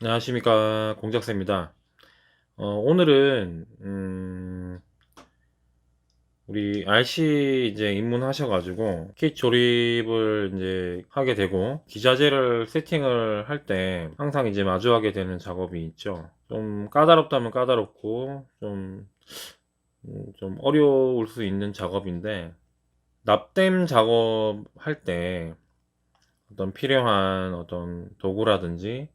안녕하십니까, 공작새입니다. 오늘은 우리 RC 이제 입문하셔가지고 킷 조립을 이제 하게 되고 기자재를 세팅을 할 때 항상 이제 마주하게 되는 작업이 있죠. 좀 까다롭다면 까다롭고 좀 어려울 수 있는 작업인데, 납땜 작업할 때 어떤 필요한 어떤 도구라든지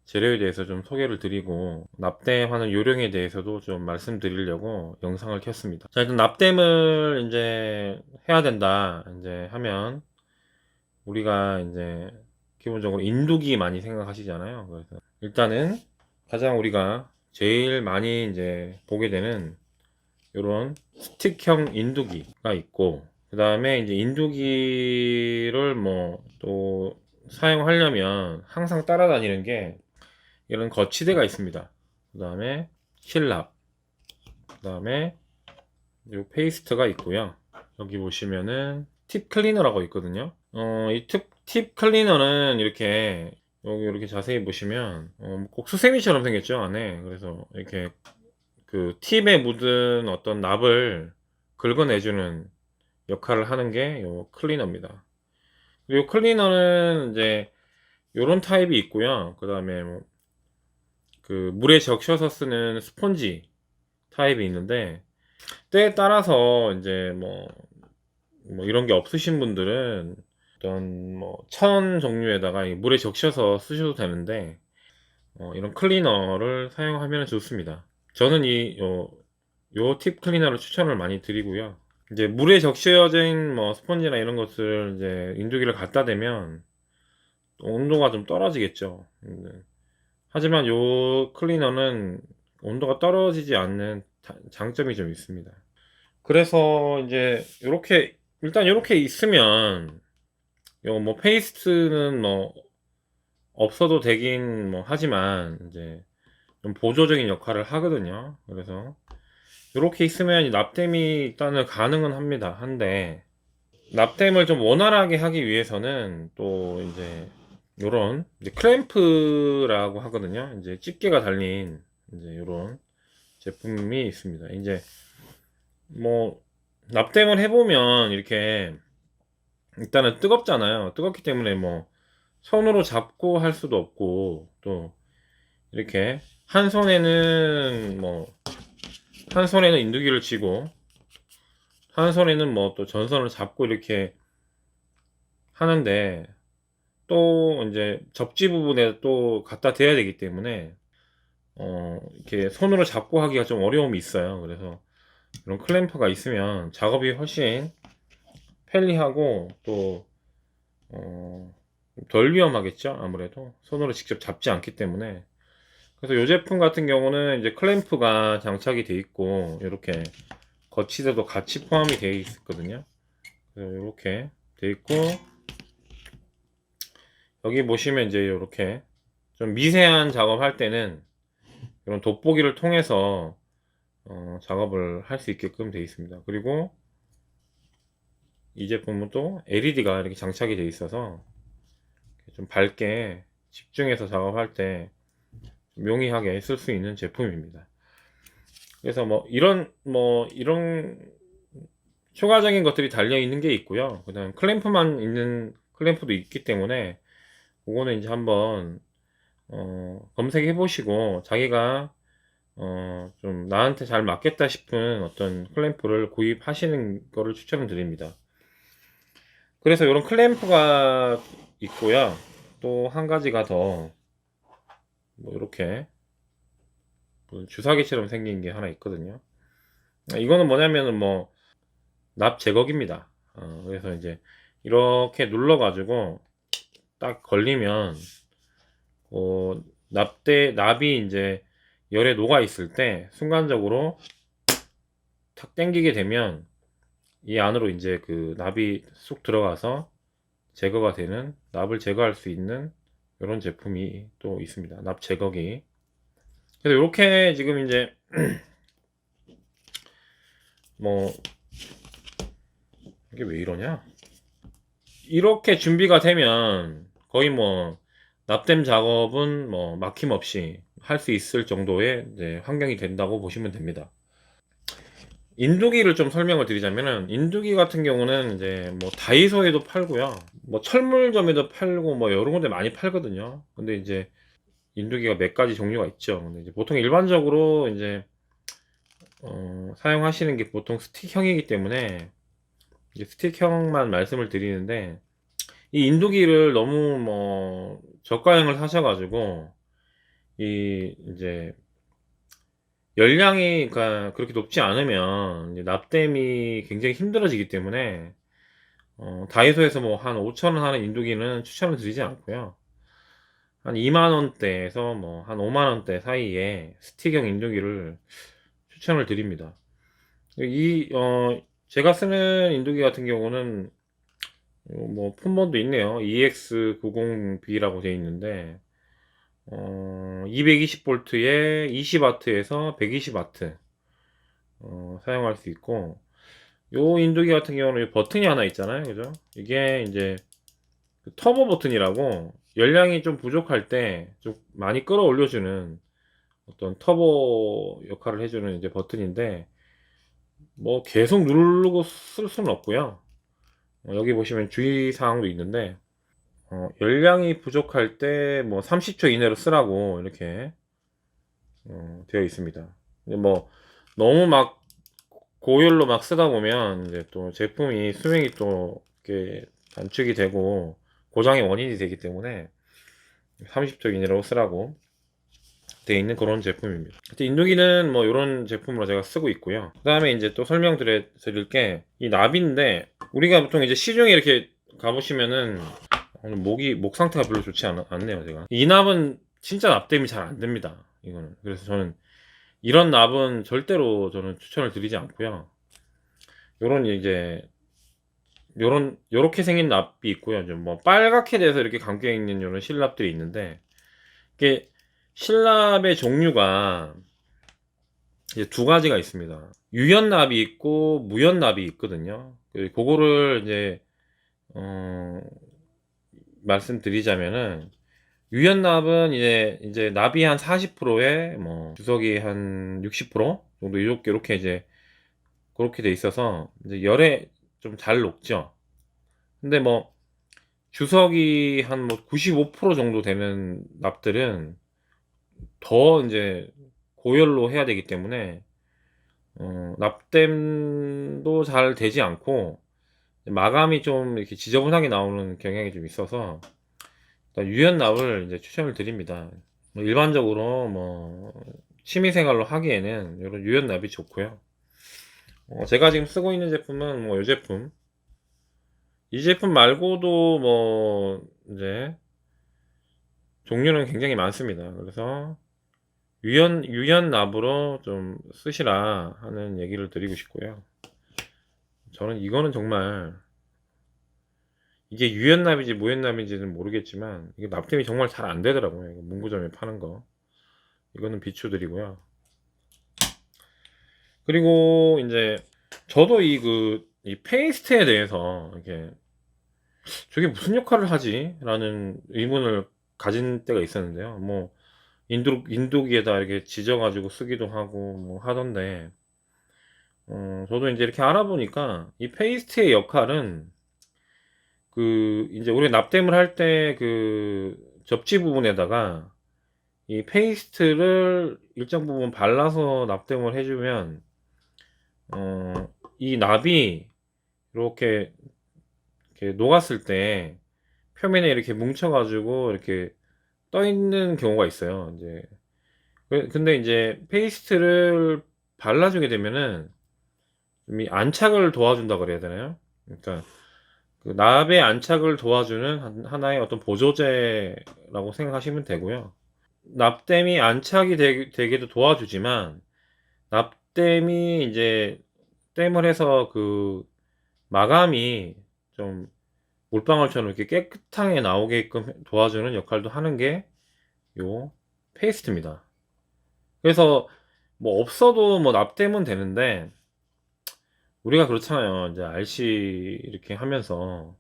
재료에 대해서 좀 소개를 드리고 납땜하는 요령에 대해서도 좀 말씀드리려고 영상을 켰습니다. 자, 일단 납땜을 이제 해야 된다 이제 하면 우리가 이제 기본적으로 인두기 많이 생각하시잖아요. 그래서 일단은 가장 우리가 제일 많이 이제 보게 되는 이런 스틱형 인두기가 있고, 그 다음에 이제 인두기를 뭐 또 사용하려면 항상 따라다니는 게 이런 거치대가 있습니다. 그 다음에 실랍, 그 다음에 이 페이스트가 있고요. 여기 보시면은 팁 클리너라고 있거든요. 이 팁 클리너는 이렇게 여기 이렇게 자세히 보시면 꼭 수세미처럼 생겼죠, 안에. 그래서 이렇게 그 팁에 묻은 어떤 납을 긁어내주는 역할을 하는 게 이 클리너입니다. 그리고 클리너는 이제 요런 타입이 있고요. 그 다음에 그 물에 적셔서 쓰는 스펀지 타입이 있는데, 때에 따라서 이제 뭐 이런 게 없으신 분들은 어떤 뭐 천 종류에다가 이 물에 적셔서 쓰셔도 되는데, 이런 클리너를 사용하면 좋습니다. 저는 요 팁 클리너를 추천을 많이 드리고요. 이제 물에 적셔진 뭐 스펀지나 이런 것을 이제 인두기를 갖다 대면 온도가 좀 떨어지겠죠. 하지만 요 클리너는 온도가 떨어지지 않는 장점이 좀 있습니다. 그래서 이제 요렇게 일단 요렇게 있으면 요 뭐 페이스트는 뭐 없어도 되긴 뭐 하지만 이제 좀 보조적인 역할을 하거든요. 그래서 요렇게 있으면 이 납땜이 일단은 가능은 합니다. 한데 납땜을 좀 원활하게 하기 위해서는 또 이제 요런 이제 클램프라고 하거든요. 이제 집게가 달린 이제 요런 제품이 있습니다. 이제 뭐 납땜을 해보면 이렇게 일단은 뜨겁잖아요. 뜨겁기 때문에 뭐 손으로 잡고 할 수도 없고, 또 이렇게 한 손에는 인두기를 쥐고 한 손에는 뭐 또 전선을 잡고 이렇게 하는데, 또 이제 접지 부분에 또 갖다 대야 되기 때문에 이렇게 손으로 잡고 하기가 좀 어려움이 있어요. 그래서 이런 클램프가 있으면 작업이 훨씬 편리하고 또 덜 위험하겠죠. 아무래도 손으로 직접 잡지 않기 때문에. 그래서 이 제품 같은 경우는 이제 클램프가 장착이 돼 있고 이렇게 거치대도 같이 포함이 되어 있거든요. 이렇게 돼 있고, 여기 보시면 이제 이렇게 좀 미세한 작업할 때는 이런 돋보기를 통해서 작업을 할 수 있게끔 되어 있습니다. 그리고 이 제품은 또 LED가 이렇게 장착이 되어 있어서 좀 밝게 집중해서 작업할 때 용이하게 쓸 수 있는 제품입니다. 그래서 이런 추가적인 것들이 달려 있는 게 있고요. 그다음 클램프만 있는 클램프도 있기 때문에 그거는 이제 한번 검색해 보시고 자기가 좀 나한테 잘 맞겠다 싶은 어떤 클램프를 구입하시는 거를 추천을 드립니다. 그래서 이런 클램프가 있고요. 또 한 가지가 더 뭐 이렇게 주사기처럼 생긴 게 하나 있거든요. 이거는 뭐냐면은 뭐 납 제거기입니다. 그래서 이제 이렇게 눌러 가지고 딱 걸리면 납이 이제 열에 녹아 있을 때 순간적으로 탁 당기게 되면 이 안으로 이제 그 납이 쑥 들어가서 제거가 되는, 납을 제거할 수 있는 이런 제품이 또 있습니다. 납 제거기. 그래서 이렇게 지금 이제 뭐 이게 왜 이러냐? 이렇게 준비가 되면 거의 뭐 납땜 작업은 뭐 막힘없이 할 수 있을 정도의 이제 환경이 된다고 보시면 됩니다. 인두기를 좀 설명을 드리자면은, 인두기 같은 경우는 이제 뭐 다이소에도 팔고요, 뭐 철물점에도 팔고 뭐 여러 군데 많이 팔거든요. 근데 이제 인두기가 몇 가지 종류가 있죠. 근데 이제 보통 일반적으로 이제 사용하시는 게 보통 스틱형이기 때문에 이제 스틱형만 말씀을 드리는데, 이 인두기를 너무 뭐 저가형을 사셔가지고 이 이제 열량이 그러니까 그렇게 높지 않으면 이제 납땜이 굉장히 힘들어지기 때문에 다이소에서 뭐 한 5,000원 하는 인두기는 추천을 드리지 않고요. 한 2만 원대에서 뭐 한 5만 원대 사이에 스틱형 인두기를 추천을 드립니다. 이 제가 쓰는 인두기 같은 경우는 뭐 폰번도 있네요. EX90B라고 되어 있는데 220V에 20W에서 120W 사용할 수 있고, 요 인두기 같은 경우는 버튼이 하나 있잖아요, 그죠? 이게 이제 그 터보 버튼이라고, 열량이 좀 부족할 때 좀 많이 끌어올려주는 어떤 터보 역할을 해주는 이제 버튼인데, 뭐 계속 누르고 쓸 수는 없고요. 여기 보시면 주의사항도 있는데, 열량이 부족할 때 뭐 30초 이내로 쓰라고 이렇게 되어 있습니다. 근데 뭐 너무 막 고열로 막 쓰다 보면 이제 또 제품이 수명이 또 이렇게 단축이 되고 고장의 원인이 되기 때문에 30초 이내로 쓰라고 되어 있는 그런 제품입니다. 하여튼 인두기는 뭐 이런 제품으로 제가 쓰고 있고요. 그 다음에 이제 또 설명드릴 게 이 나비인데, 우리가 보통 이제 시중에 이렇게 가보시면은 오늘 목 상태가 별로 좋지 않네요, 제가. 이 납은 진짜 납땜이 잘 안 됩니다, 이거는. 그래서 저는 이런 납은 절대로 저는 추천을 드리지 않고요. 요런 이제 요렇게 생긴 납이 있고요. 좀 뭐 빨갛게 돼서 이렇게 감겨 있는 요런 실납들이 있는데, 이게 실납의 종류가 이제 두 가지가 있습니다. 유연납이 있고 무연납이 있거든요. 그거를 이제 어 말씀드리자면은, 유연납은 이제 납이 한 40%에 뭐 주석이 한 60% 정도 이렇게 이제 그렇게 돼 있어서 이제 열에 좀 잘 녹죠. 근데 뭐 주석이 한 뭐 95% 정도 되는 납들은 더 이제 고열로 해야 되기 때문에 납땜도 잘 되지 않고 마감이 좀 이렇게 지저분하게 나오는 경향이 좀 있어서 유연납을 이제 추천을 드립니다. 뭐 일반적으로 뭐 취미생활로 하기에는 이런 유연납이 좋고요. 제가 지금 쓰고 있는 제품은 뭐 이 제품, 이 제품 말고도 뭐 이제 종류는 굉장히 많습니다. 그래서 유연납으로 좀 쓰시라 하는 얘기를 드리고 싶고요. 저는 이거는 정말, 이게 유연납인지 무연납인지는 모르겠지만 이게 납땜이 정말 잘 안 되더라고요. 이거 문구점에 파는 거. 이거는 비추드리고요. 그리고 이제 저도 이 페이스트에 대해서 이게 저게 무슨 역할을 하지? 라는 의문을 가진 때가 있었는데요. 뭐 인두기에다 이렇게 지져 가지고 쓰기도 하고 뭐 하던데, 저도 이제 이렇게 알아보니까 이 페이스트의 역할은 이제 우리가 납땜을 할 때 접지 부분에다가 이 페이스트를 일정 부분 발라서 납땜을 해주면 이 납이 이렇게 녹았을 때 표면에 이렇게 뭉쳐가지고 이렇게 떠 있는 경우가 있어요. 이제 근데 이제 페이스트를 발라주게 되면은 이 안착을 도와준다 그래야 되나요? 그러니까 납의 안착을 도와주는 하나의 어떤 보조제라고 생각하시면 되고요. 납땜이 안착이 되게도 도와주지만, 납땜이 이제 땜을 해서 마감이 좀 물방울처럼 이렇게 깨끗하게 나오게끔 도와주는 역할도 하는 게 요 페이스트입니다. 그래서 뭐 없어도 뭐 납땜은 되는데, 우리가 그렇잖아요. 이제 RC 이렇게 하면서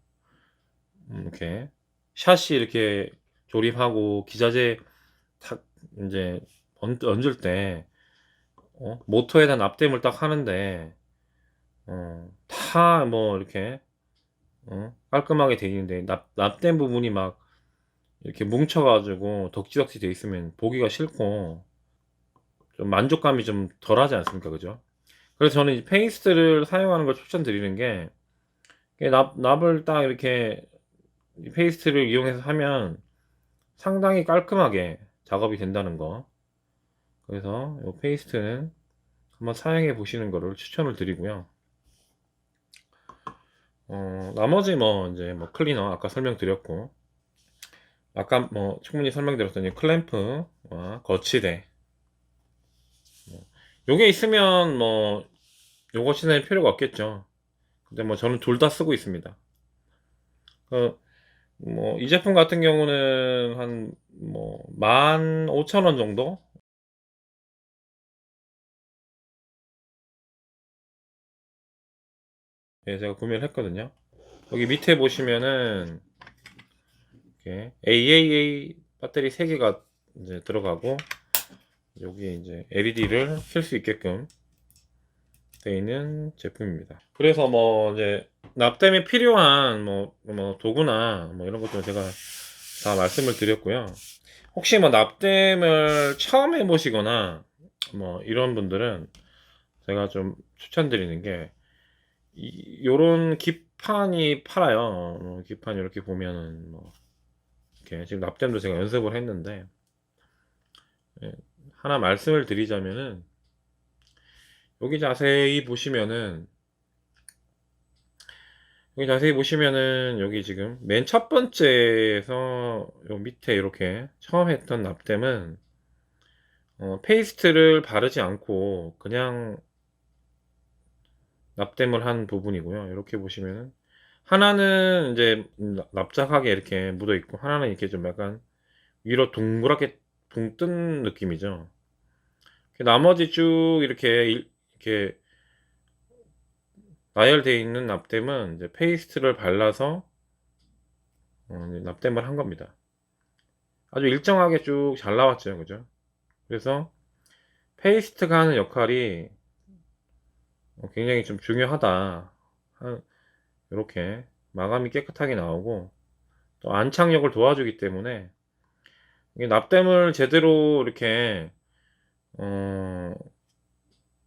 이렇게 샷이 이렇게 조립하고 기자재 탁 이제 얹을 때 모터에다 납땜을 딱 하는데 다 뭐 이렇게 깔끔하게 돼 있는데 납땜 부분이 막 이렇게 뭉쳐 가지고 덕지덕지 돼 있으면 보기가 싫고 좀 만족감이 좀 덜하지 않습니까? 그죠? 그래서 저는 이 페이스트를 사용하는 걸 추천드리는 게 이게 납을 딱 이렇게 이 페이스트를 이용해서 하면 상당히 깔끔하게 작업이 된다는 거. 그래서 이 페이스트는 한번 사용해 보시는 거를 추천을 드리고요. 나머지 뭐 이제 뭐 클리너 아까 설명드렸고, 아까 뭐 충분히 설명드렸더니 클램프와 거치대, 요게 있으면 뭐 요거 신을 필요가 없겠죠. 근데 뭐 저는 둘 다 쓰고 있습니다. 뭐 이 제품 같은 경우는 한 뭐 15,000원 정도? 예, 제가 구매를 했거든요. 여기 밑에 보시면은 이렇게 AAA 배터리 3개가 이제 들어가고, 여기 이제 LED를 켤 수 있게끔 되어 있는 제품입니다. 그래서 뭐 이제 납땜에 필요한 뭐 도구나 뭐 이런 것들 제가 다 말씀을 드렸고요. 혹시 뭐 납땜을 처음 해보시거나 뭐 이런 분들은 제가 좀 추천드리는 게 요런 기판이 팔아요. 기판 이렇게 보면은 뭐 이렇게 지금 납땜도 제가 연습을 했는데, 예, 하나 말씀을 드리자면은 여기 자세히 보시면은 여기 지금 맨 첫 번째에서 요 밑에 이렇게 처음 했던 납땜은 페이스트를 바르지 않고 그냥 납땜을 한 부분이고요. 이렇게 보시면은 하나는 이제 납작하게 이렇게 묻어 있고, 하나는 이렇게 좀 약간 위로 동그랗게 붕 뜬 느낌이죠. 나머지 쭉 이렇게 나열되어 있는 납땜은 이제 페이스트를 발라서 이제 납땜을 한 겁니다. 아주 일정하게 쭉 잘 나왔죠, 그죠? 그래서 페이스트가 하는 역할이 굉장히 좀 중요하다. 이렇게 마감이 깨끗하게 나오고 또 안착력을 도와주기 때문에, 이게 납땜을 제대로 이렇게 어,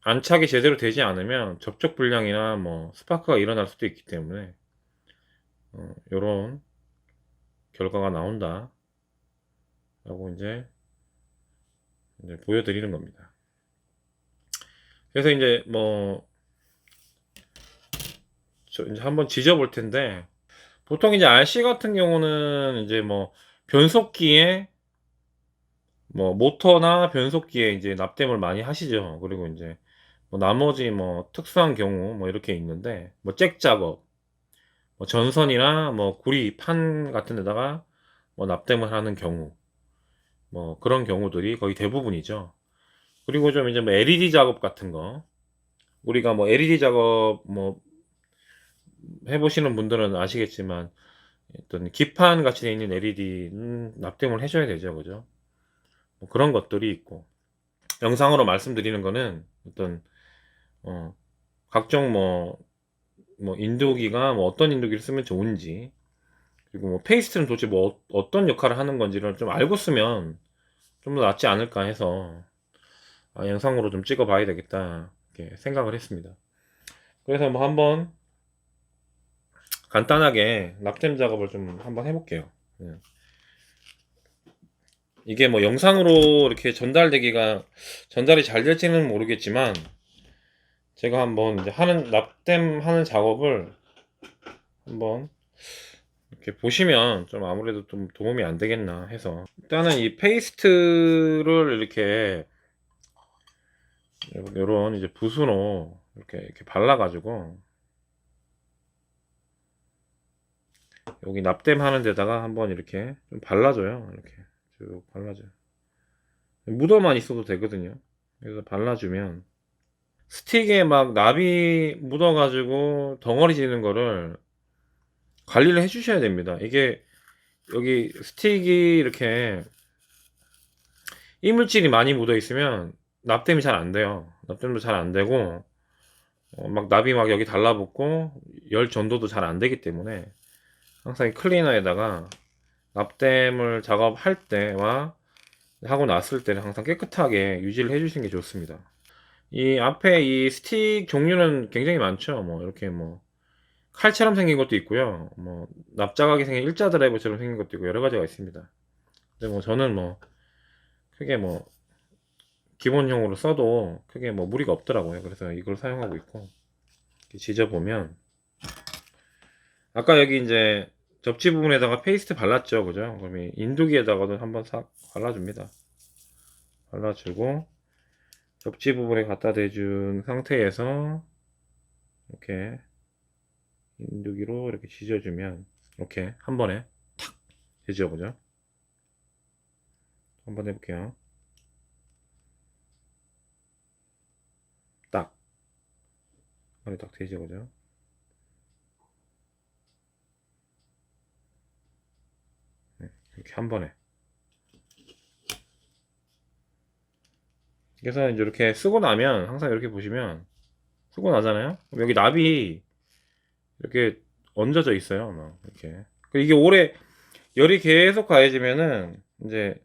안착이 제대로 되지 않으면 접촉 불량이나 뭐 스파크가 일어날 수도 있기 때문에 이런 결과가 나온다 라고 이제 보여드리는 겁니다. 그래서 이제 뭐 이제 한번 지져 볼 텐데, 보통 이제 RC 같은 경우는 이제 뭐 변속기에 뭐 모터나 변속기에 이제 납땜을 많이 하시죠. 그리고 이제 뭐 나머지 뭐 특수한 경우 뭐 이렇게 있는데, 뭐 잭 작업, 뭐 전선이나 뭐 구리 판 같은 데다가 뭐 납땜을 하는 경우, 뭐 그런 경우들이 거의 대부분이죠. 그리고 좀 이제 뭐 LED 작업 같은 거, 우리가 뭐 LED 작업 뭐 해보시는 분들은 아시겠지만 어떤 기판 같이 돼 있는 LED는 납땜을 해줘야 되죠, 그죠? 뭐 그런 것들이 있고, 영상으로 말씀드리는 거는 어떤 각종 뭐 인도기가 뭐 어떤 인도기를 쓰면 좋은지, 그리고 뭐 페이스트는 도대체 뭐 어떤 역할을 하는 건지를 좀 알고 쓰면 좀 더 낫지 않을까 해서 영상으로 좀 찍어 봐야 되겠다 이렇게 생각을 했습니다. 그래서 뭐 한번 간단하게 납땜 작업을 좀 한번 해볼게요. 예. 이게 뭐 영상으로 이렇게 전달이 잘 될지는 모르겠지만, 제가 한번 이제 납땜 하는 작업을 한번 이렇게 보시면 좀 아무래도 좀 도움이 안 되겠나 해서, 일단은 이 페이스트를 이렇게 요런 이제 붓으로 이렇게 발라가지고 여기 납땜 하는 데다가 한번 이렇게 좀 발라줘요. 이렇게 쭉 발라줘요. 묻어만 있어도 되거든요. 그래서 발라주면 스틱에 막 납이 묻어가지고 덩어리 지는 거를 관리를 해주셔야 됩니다. 이게 여기 스틱이 이렇게 이물질이 많이 묻어 있으면 납땜이 잘 안 돼요. 납땜도 잘 안 되고 막 납이 막 여기 달라붙고 열 전도도 잘 안 되기 때문에 항상 이 클리너에다가 납땜을 작업할 때와 하고 났을 때는 항상 깨끗하게 유지를 해주시는 게 좋습니다. 이 앞에 이 스틱 종류는 굉장히 많죠. 뭐 이렇게 뭐 칼처럼 생긴 것도 있고요. 뭐 납작하게 생긴 일자 드라이버처럼 생긴 것도 있고 여러 가지가 있습니다. 근데 뭐 저는 뭐 크게 뭐 기본형으로 써도 크게 뭐 무리가 없더라고요. 그래서 이걸 사용하고 있고 이렇게 지져보면 아까 여기 이제 접지 부분에다가 페이스트 발랐죠, 그죠? 그럼 이 인두기에다가도 한번 싹 발라줍니다. 발라주고 접지 부분에 갖다 대준 상태에서 이렇게 인두기로 이렇게 지져주면 이렇게 한 번에 탁 지져보죠. 한번 해볼게요. 딱 한번에 딱 지져보죠. 네, 이렇게 한 번에. 그래서 이제 이렇게 쓰고 나면 항상 이렇게 보시면 쓰고 나잖아요. 그럼 여기 납이 이렇게 얹어져 있어요. 막 이렇게. 이게 오래 열이 계속 가해지면은 이제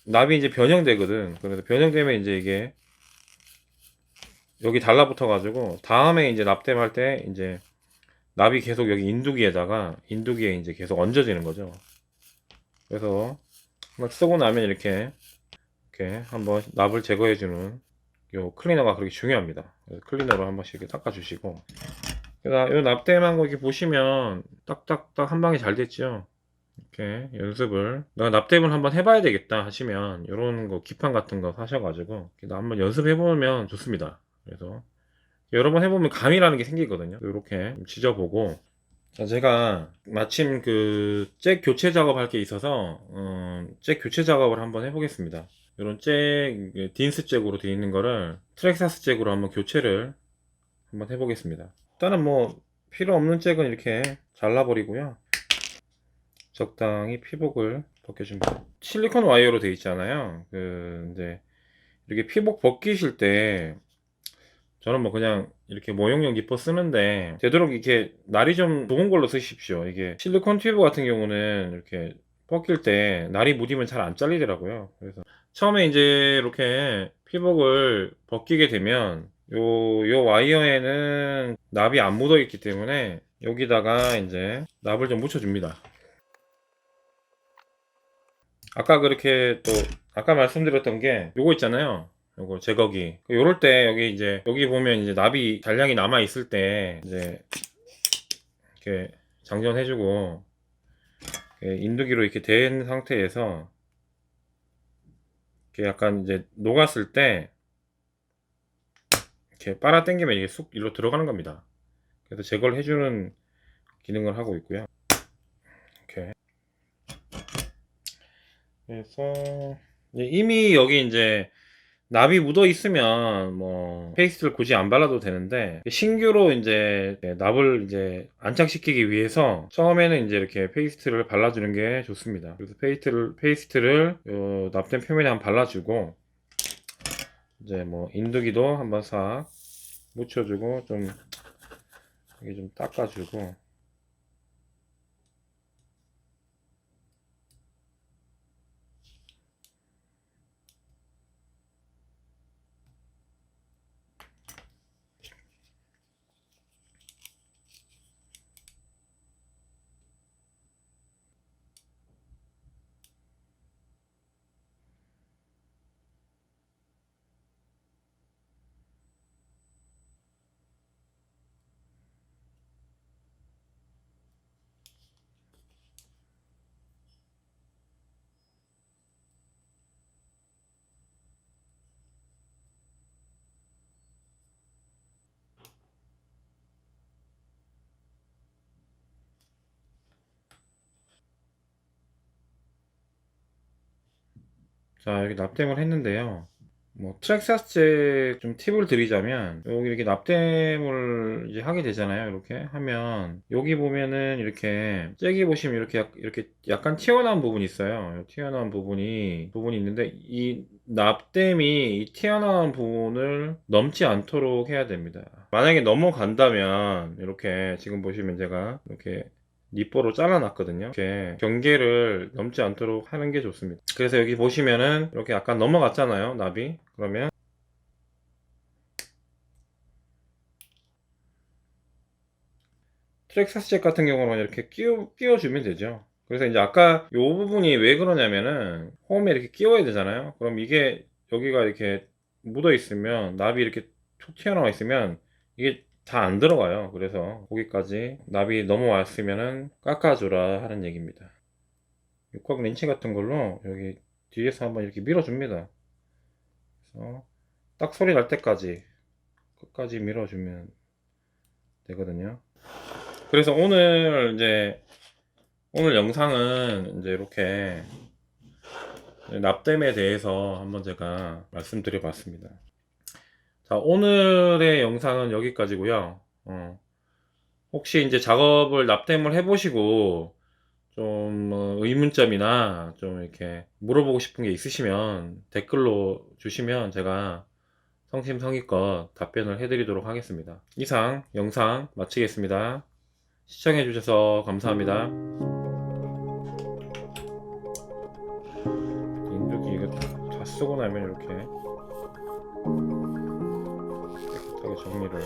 납이 이제 변형되거든. 그래서 변형되면 이제 이게 여기 달라붙어 가지고 다음에 이제 납땜할 때 이제 납이 계속 여기 인두기에 이제 계속 얹어지는 거죠. 그래서 막 쓰고 나면 이렇게 한번 납을 제거해주는 요 클리너가 그렇게 중요합니다. 그래서 클리너로 한 번씩 이렇게 닦아주시고. 요 납땜한 거 이렇게 보시면 딱딱딱 한 방에 잘 됐죠. 이렇게 연습을 내가 납땜을 한번 해봐야 되겠다 하시면 이런 거 기판 같은 거 사셔가지고 한번 연습해 보면 좋습니다. 그래서 여러 번 해보면 감이라는 게 생기거든요. 이렇게 지져보고 자, 제가 마침 그 잭 교체 작업할 게 있어서 잭 교체 작업을 한번 해보겠습니다. 이런 잭 딘스 잭으로 되어 있는 거를 트렉사스 잭으로 한번 교체를 한번 해보겠습니다. 일단은 뭐 필요 없는 잭은 이렇게 잘라버리고요. 적당히 피복을 벗겨줍니다. 실리콘 와이어로 되어 있잖아요. 그 이제 이렇게 피복 벗기실 때 저는 뭐 그냥 이렇게 모형용 기포 쓰는데 되도록 이렇게 날이 좀 좋은 걸로 쓰십시오. 이게 실리콘 튜브 같은 경우는 이렇게 벗길 때 날이 묻으면 잘 안 잘리더라고요. 그래서 처음에 이제 이렇게 피복을 벗기게 되면 요 와이어에는 납이 안 묻어 있기 때문에 여기다가 이제 납을 좀 묻혀 줍니다. 아까 그렇게 또 아까 말씀드렸던 게 요거 있잖아요. 요거 제거기. 요럴 때 여기 이제 여기 보면 이제 납이 잔량이 남아 있을 때 이제 이렇게 장전해주고 인두기로 이렇게 된 상태에서 이렇게 약간 이제 녹았을 때 이렇게 빨아 당기면 이게 쑥 일로 들어가는 겁니다. 그래서 제거를 해주는 기능을 하고 있고요. 이렇게 그래서 이미 여기 이제 납이 묻어 있으면 뭐 페이스트를 굳이 안 발라도 되는데 신규로 이제 납을 이제 안착시키기 위해서 처음에는 이제 이렇게 페이스트를 발라주는 게 좋습니다. 그래서 페이스트를 요 납된 표면에 한번 발라주고 이제 뭐 인두기도 한번 싹 묻혀주고 좀 이게 좀 닦아주고 자, 여기 납땜을 했는데요. 뭐 트랙 샀을 때 좀 팁을 드리자면, 여기 이렇게 납땜을 이제 하게 되잖아요. 이렇게 하면 여기 보면은 이렇게 잭이 보시면 이렇게 약간 튀어나온 부분이 있어요. 튀어나온 부분이 있는데, 이 납땜이 이 튀어나온 부분을 넘지 않도록 해야 됩니다. 만약에 넘어간다면 이렇게 지금 보시면 제가 이렇게 니뽀로 잘라놨거든요. 이렇게 경계를 넘지 않도록 하는 게 좋습니다. 그래서 여기 보시면은 이렇게 약간 넘어갔잖아요, 납이. 그러면 트랙사스 잭 같은 경우는 이렇게 끼워주면 되죠. 그래서 이제 아까 이 부분이 왜 그러냐면은 홈에 이렇게 끼워야 되잖아요. 그럼 이게 여기가 이렇게 묻어 있으면, 납이 이렇게 툭 튀어나와 있으면 이게 다 안 들어가요. 그래서 거기까지 납이 넘어왔으면은 깎아주라 하는 얘기입니다. 육각 렌치 같은 걸로 여기 뒤에서 한번 이렇게 밀어줍니다. 그래서 딱 소리 날 때까지 끝까지 밀어주면 되거든요. 그래서 오늘 영상은 이제 이렇게 납땜에 대해서 한번 제가 말씀드려 봤습니다. 자, 오늘의 영상은 여기까지고요. 혹시 이제 작업을 납땜을 해보시고 좀 의문점이나 좀 이렇게 물어보고 싶은 게 있으시면 댓글로 주시면 제가 성심성의껏 답변을 해드리도록 하겠습니다. 이상 영상 마치겠습니다. 시청해주셔서 감사합니다. 인두기 이거 다 쓰고 나면 이렇게 깨끗하게 정리를